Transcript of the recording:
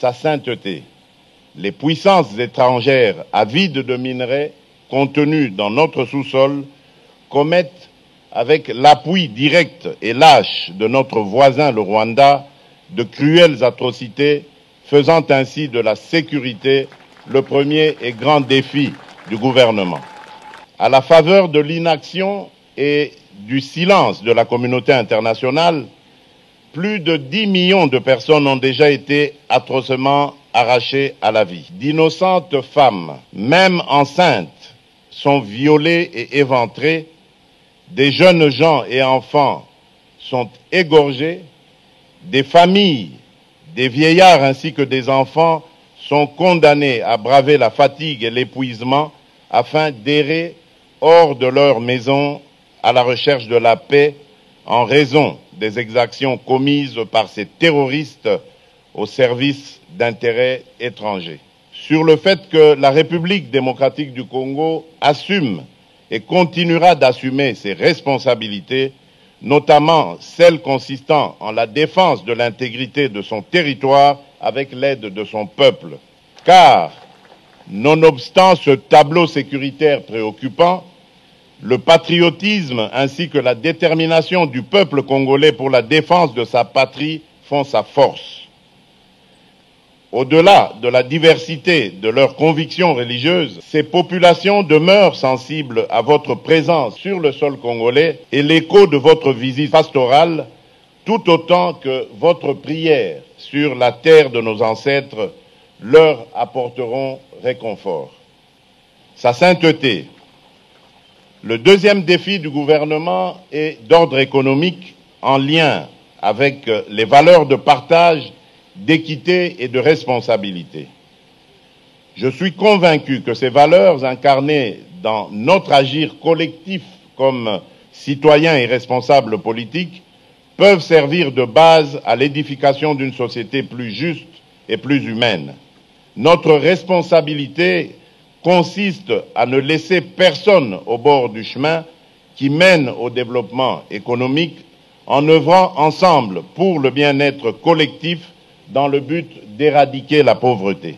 sa sainteté. Les puissances étrangères avides de minerais contenus dans notre sous-sol commettent, avec l'appui direct et lâche de notre voisin le Rwanda, de cruelles atrocités, faisant ainsi de la sécurité le premier et grand défi du gouvernement. À la faveur de l'inaction et du silence de la communauté internationale, plus de 10 millions de personnes ont déjà été atrocement arrachées à la vie. D'innocentes femmes, même enceintes, sont violées et éventrées. Des jeunes gens et enfants sont égorgés. Des familles, des vieillards ainsi que des enfants sont condamnés à braver la fatigue et l'épuisement afin d'errer hors de leur maison à la recherche de la paix en raison des exactions commises par ces terroristes au service d'intérêts étrangers. Sur le fait que la République démocratique du Congo assume et continuera d'assumer ses responsabilités, notamment celles consistant en la défense de l'intégrité de son territoire avec l'aide de son peuple. Car, nonobstant ce tableau sécuritaire préoccupant, le patriotisme ainsi que la détermination du peuple congolais pour la défense de sa patrie font sa force. Au-delà de la diversité de leurs convictions religieuses, ces populations demeurent sensibles à votre présence sur le sol congolais et l'écho de votre visite pastorale, tout autant que votre prière sur la terre de nos ancêtres leur apporteront réconfort. Sa sainteté. Le deuxième défi du gouvernement est d'ordre économique en lien avec les valeurs de partage, d'équité et de responsabilité. Je suis convaincu que ces valeurs incarnées dans notre agir collectif comme citoyens et responsables politiques peuvent servir de base à l'édification d'une société plus juste et plus humaine. Notre responsabilité consiste à ne laisser personne au bord du chemin qui mène au développement économique en œuvrant ensemble pour le bien-être collectif dans le but d'éradiquer la pauvreté.